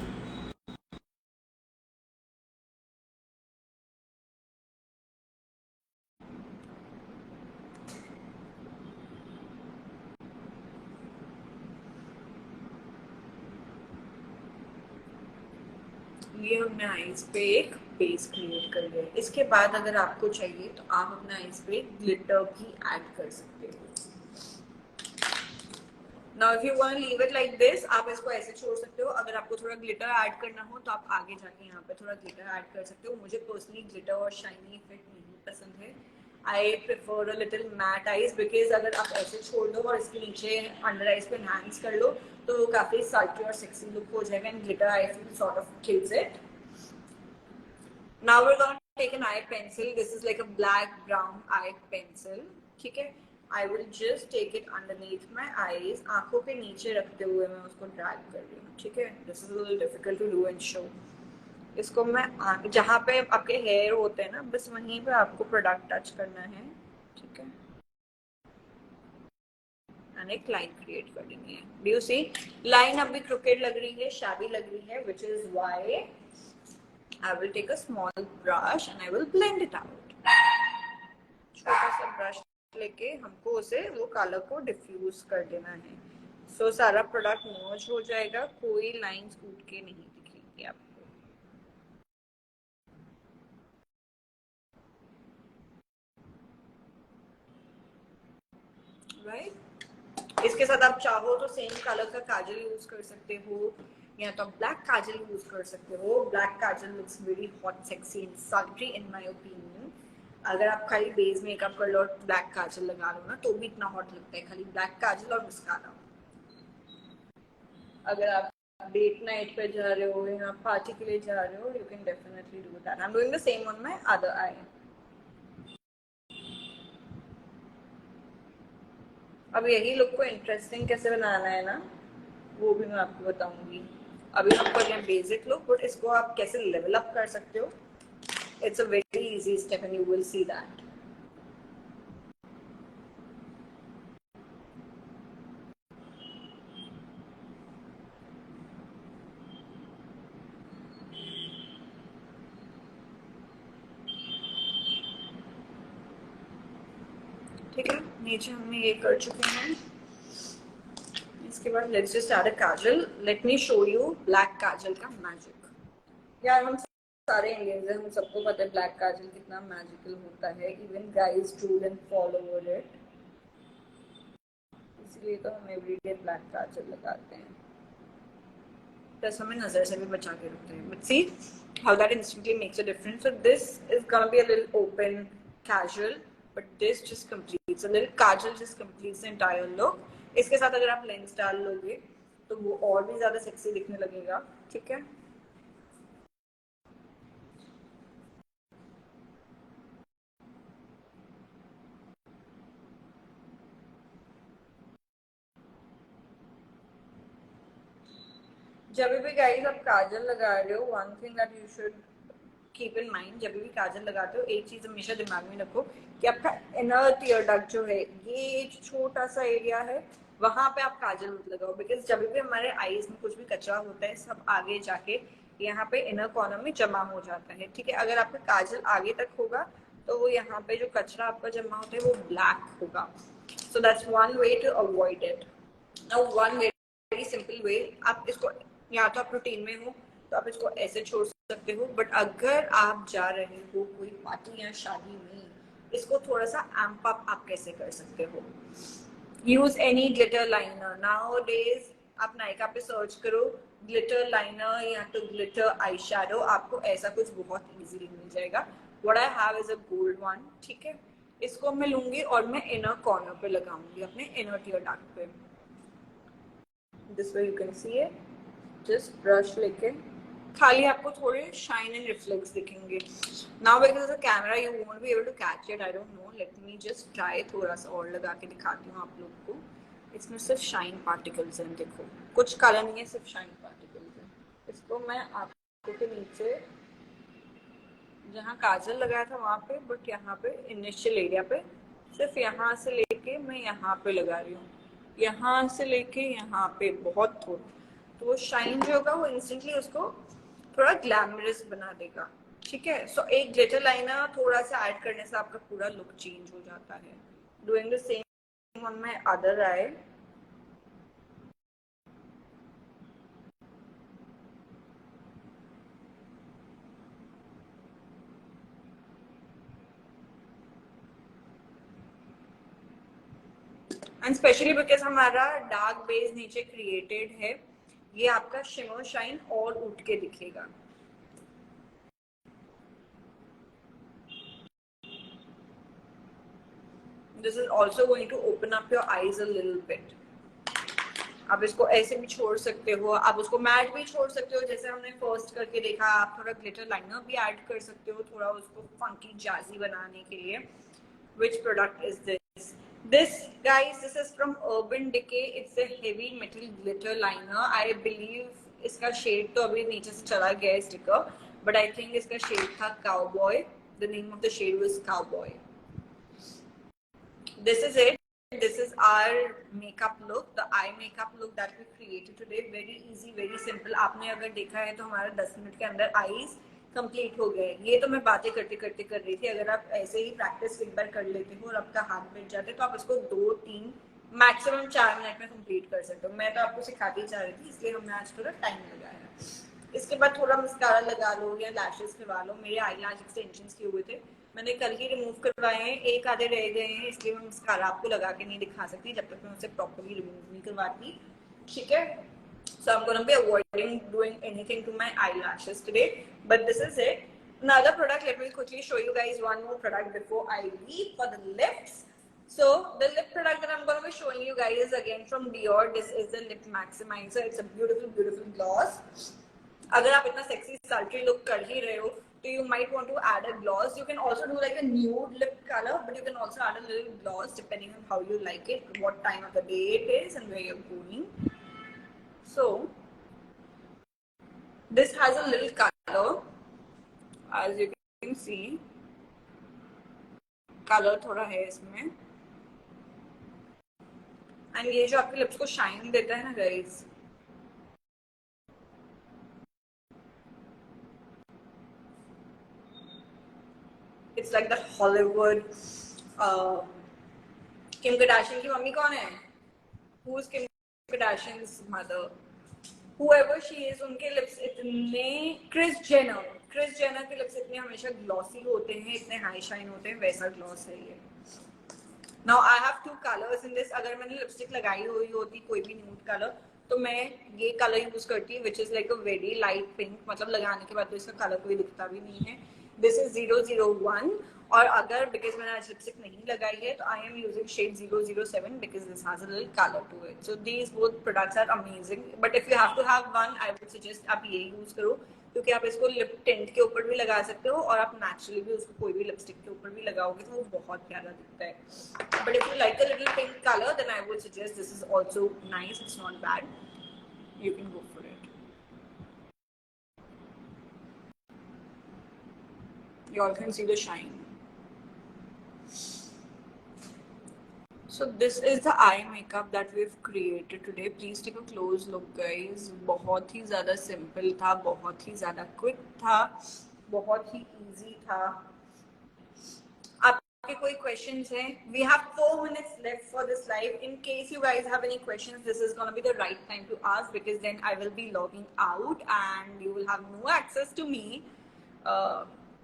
ये हमने आईज पे एक बेस क्रिएट कर लिया है। इसके बाद अगर आपको चाहिए तो आप अपने आईज पे ग्लिटर भी ऐड कर सकते हो। Now if you want to leave it like this, आप इसको ऐसे छोड़ सकते हो। अगर आपको थोड़ा ग्लिटर ऐड करना हो तो आप आगे जाके यहाँ पे थोड़ा ग्लिटर ऐड कर सकते हो। मुझे पर्सनली ग्लिटर और शाइनी इफेक्ट नहीं पसंद है। I prefer a little matte eyes, because अगर आप ऐसे छोड़ दो और इसके नीचे अंडर आईज पे एनहांस कर लो तो काफी सल्टी और सेक्सी लुक हो जाएगा, and glitter I feel sort of kills it. Now we are going to take an eye pencil. This is like a black brown eye pencil, ठीक है। I will just take it underneath my eyes, आंखों के नीचे रखते हुए मैं उसको drag कर रही हूँ, ठीक है। This is a little difficult to do and show. इसको मैं जहाँ पे आपके हेयर होते हैं ना, बस वहीं पे आपको प्रोडक्ट टच करना है, ठीक है। एंड एक लाइन क्रिएट कर देनी है। Do you see? लाइन अभी crooked लग रही है, शाबी लग रही है, which is why I will take a small brush and I will blend it out. छोटा सा ब्रश लेके हमको उसे वो कलर को डिफ्यूज कर देना है। सो सारा प्रोडक्ट मर्ज हो जाएगा, कोई लाइंस टूट के नहीं दिखेंगी आपको। राइट। इसके साथ आप चाहो तो सेम कलर का काजल यूज कर सकते हो, या तो ब्लैक काजल यूज कर सकते हो। Black Kajal looks very hot, sexy and salty in my opinion. अगर आप खाली बेस मेकअप कर लो और ब्लैक काजल लगा लो ना तो भी इतना हॉट लगता है, खाली ब्लैक काजल और मस्कारा। अगर आप डेट नाइट पे जा रहे हो या पार्टी के लिए जा रहे हो, you can definitely do that. I am doing the same on my other I. अब यही लुक को इंटरेस्टिंग कैसे बनाना है ना, वो भी मैं आपको बताऊंगी। अभी हम कर रहे हैं बेसिक लुक, बट इसको आप कैसे लेवल अप कर सकते हो, it's a very easy step and you will see that. ठीक है, नीचे हमने ये कर चुके हैं। इसके बाद let's just add a kajal. Let me show you black kajal का मैजिक। यार हम सारे इंडियंस हैं, हम सबको पता है ब्लैक काजल कितना मैजिकल होता है। Even guys do and follow over it, इसलिए तो हम एवरीडे ब्लैक काजल लगाते हैं, प्लस हमें नजर से भी बचा के रखते हैं। But see how that instantly makes a difference. So this is gonna be a little open casual, but this just completes, a little kajal just completes the entire look. इसके साथ अगर आप लेंस डाल लोगे तो वो और भी ज्यादा सेक्सी दिखने लगेगा, ठीक है। जब भी गाइस आप काजल लगा रहे हो, one thing that you should keep in mind, जब भी काजल लगाते हो एक चीज हमेशा दिमाग में रखो कि आपका इनर टीयर डक्ट जो है, ये छोटा सा एरिया है, वहां पे आप काजल मत लगाओ, बिकॉज जब भी हमारे आईज में कुछ भी कचरा होता है सब आगे जाके यहाँ पे इनर कॉर्नर में जमा हो जाता है, ठीक है। अगर आपका काजल आगे तक होगा तो वो यहाँ पे जो कचरा आपका जमा होता है वो ब्लैक होगा। So that's one way to avoid it. Now one very simple way, आप इसको या तो आप रूटीन में हो तो आप इसको ऐसे छोड़ सकते हो, बट अगर आप जा रहे हो कोई पार्टी या शादी में, इसको थोड़ा सा एम्प अप आप कैसे कर सकते हो। Use any glitter liner. Now days आप नायका पे सर्च करो ग्लिटर लाइनर या तो ग्लिटर आई शैडो, आपको ऐसा कुछ बहुत इजीली मिल जाएगा। What I have is a gold one, ठीक है। इसको मैं लूंगी और मैं इनर कॉर्नर पे लगाऊंगी, अपने इनर टीयर डक्ट पे। This way you can see it, just brush लेके खाली आपको थोड़े शाइन एंड रिफ्लेक्स दिखेंगे। Now because the camera you won't be able to catch it, I don't know, let me just try, थोड़ा सा और लगा के दिखाती हूँ आप लोग को। इसमें सिर्फ शाइन पार्टिकल्स हैं, देखो कुछ कलर नहीं है, सिर्फ शाइन पार्टिकल्स हैं। इसको मैं आपको के नीचे जहाँ काजल लगाया था वहां पे, बट यहाँ पे इनिशियल एरिया पे सिर्फ यहाँ से लेके मैं यहाँ पे लगा रही हूँ, यहाँ से लेके यहाँ पे बहुत थोड़ा, तो वो शाइन जो होगा वो इंस्टेंटली उसको थोड़ा ग्लैमरस बना देगा, ठीक है। सो एक ग्लिटर लाइनर थोड़ा सा ऐड करने से आपका पूरा लुक चेंज हो जाता है। Doing the same on my other I. And specially because हमारा डार्क बेस नीचे क्रिएटेड है, ये आपका शिमर शाइन और उठ के दिखेगा। This is also going to open up your eyes a little bit. आप इसको ऐसे भी छोड़ सकते हो, आप उसको मैट भी छोड़ सकते हो जैसे हमने फर्स्ट करके देखा, आप थोड़ा ग्लिटर लाइनर भी ऐड कर सकते हो थोड़ा उसको फंकी जाजी बनाने के लिए। Which product is this? This guys, this is from Urban Decay. It's a heavy metal glitter liner. I believe इसका शेड तो अभी नीचे से चला गया है स्टिकर, बट आई थिंक इसका शेड था Cowboy. The name of the shade was Cowboy. This is it. This is our makeup look, the eye makeup look that we created today. Very easy, very simple. आपने अगर देखा है तो हमारा 10 minute के अंदर आईज कंप्लीट हो गए। ये तो मैं बातें करते करते कर रही थी, अगर आप ऐसे ही प्रैक्टिस एक बार कर लेते हो और आपका हाथ बैठ जाते तो आप इसको 2-3 मैक्सिमम 4 मिनट में कंप्लीट कर सकते हो। मैं तो आपको सिखाती चाह रही थी, इसलिए हमने आज थोड़ा टाइम लगाया। इसके बाद थोड़ा मस्कारा लगा लो या लैशेस करवा लो। मेरे आई लैश एक्सटेंशंस किए हुए थे, मैंने कल ही रिमूव करवाए हैं, एक आधे रह गए हैं, इसलिए मैं मस्कारा आपको लगा के नहीं दिखा सकती जब तक मैं उसे प्रॉपर्ली रिमूव नहीं करवाती, ठीक है। So I'm going to be avoiding doing anything to my eyelashes today, but this is it. Another product, let me quickly show you guys one more product before I leave for the lips. So the lip product that I'm going to be showing you guys is again from Dior. This is the Lip Maximizer. It's a beautiful, beautiful gloss. अगर आप इतना sexy सल्ट्री look कर ही रहे हो तो you might want to add a gloss. You can also do like a nude lip color, but you can also add a little gloss depending on how you like it, what time of the day it is and where you're going. So this has a little color, as you can see, color थोड़ा है इसमें, and ये जो आपके lips को shine देता है ना guys, it's like that Hollywood. Kim Kardashian की मम्मी कौन है? Who's Kim Kardashian's mother? Whoever she is, उनके लिप्स इतने, क्रिस जेनर के लिप्स इतने हमेशा ग्लॉसी होते हैं, इतने हाई शाइन होते हैं, वैसा ग्लॉस है ये। Now I have 2 colors in this. अगर मैंने लिपस्टिक लगाई हुई होती कोई भी न्यूड कलर तो मैं ये कलर यूज करती, which is like a very light pink, मतलब लगाने के बाद तो इसका कलर कोई दिखता भी नहीं है। This is 001 और अगर बिकॉज मैंने आज लिपस्टिक नहीं लगाई है तो I am using shade 007 because this has a little colour to it. So these both products are amazing. But if you have to have one I would suggest आप ये यूज करो, क्योंकि आप इसको लिप टिंट के ऊपर भी लगा सकते हो और आप नेचुरली भी उसको कोई भी लिपस्टिक के ऊपर भी लगाओगे तो वो बहुत प्यारा दिखता है. But if you like a little pink colour then I would suggest this is also nice. It's not bad. You can go for it. You all can see the shine. So this is the eye makeup that we've created today. Please take a close look, guys. बहुत ही ज़्यादा simple था, बहुत ही ज़्यादा quick था, बहुत ही easy था. आपके कोई questions हैं? We have 4 minutes left for this live. In case you guys have any questions, this is gonna be the right time to ask because then I will be logging out and you will have no access to me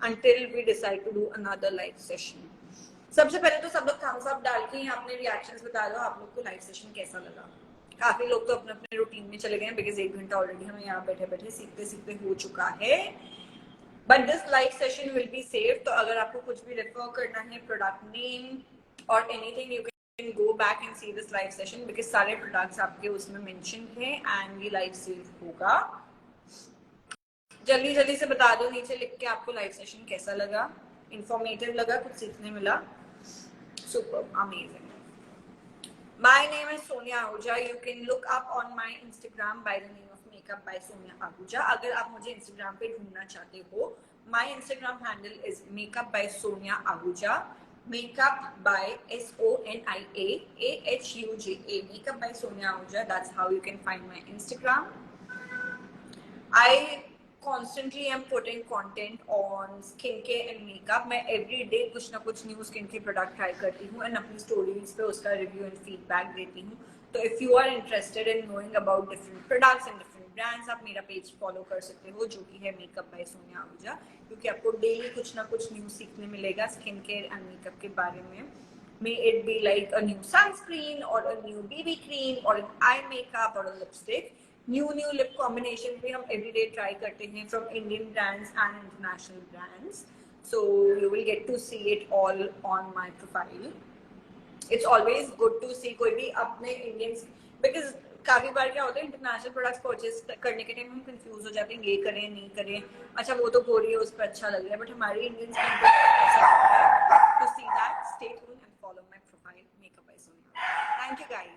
until we decide to do another live session. सबसे पहले तो सब लोग Thums up डाल के अपने reactions बता दो आप लोग को लाइव सेशन कैसा लगा. काफी लोग तो अपने अपने रूटीन में चले गए हैं बिकॉज 1 घंटा ऑलरेडी हमें यहाँ बैठे बैठे सीखते सीखते हो चुका है. But this live session will be save. तो अगर आपको कुछ भी रेफर करना है प्रोडक्ट नेम और anything you can go back and see this live session because सारे प्रोडक्ट्स आपके उसमें मेंशन है एंड ये लाइव सेव होगा. जल्दी जल्दी से बता दो नीचे लिख के आपको लाइव सेशन कैसा लगा, इंफॉर्मेटिव लगा, कुछ सीखने मिला. Super amazing. My name is Sonia Ahuja. You can look up on my Instagram by the name of Makeup by Sonia Ahuja. अगर आप मुझे Instagram पे ढूंढना चाहते हो, my Instagram handle is Makeup by Sonia Ahuja. Makeup by SONIA AHUJA. Makeup by Sonia Ahuja. That's how you can find my Instagram. I constantly am putting content on skincare and makeup. मैं every day कुछ ना कुछ new skin के product try करती हूँ and अपनी stories पे उसका रिव्यू एंड फीडबैक देती हूँ. तो if you are interested in knowing about different products and different brands आप मेरा पेज फॉलो कर सकते हो जो कि है मेकअप बाय सोनिया आहूजा, क्योंकि आपको डेली कुछ ना कुछ न्यू सीखने मिलेगा स्किन केयर एंड मेकअप के बारे में. May it be like a new sunscreen or a new BB cream or an eye makeup or a lipstick. New lip combination भी हम एवरीडे ट्राई करते हैं from Indian brands and international brands. So you will get to see it all on my profile. It's always good to see कोई भी अपने Indian, because काफी बार क्या होता है इंटरनेशनल प्रोडक्ट्स परचेज करने के टाइम हम कंफ्यूज हो जाते हैं ये करें नहीं करें. अच्छा वो तो हो रही है उस पर अच्छा लग रहा है बट हमारी इंडियन स्किन पे ऐसा लगता है. To see that stay tuned and follow my profile makeup by Sonia. Thank you guys.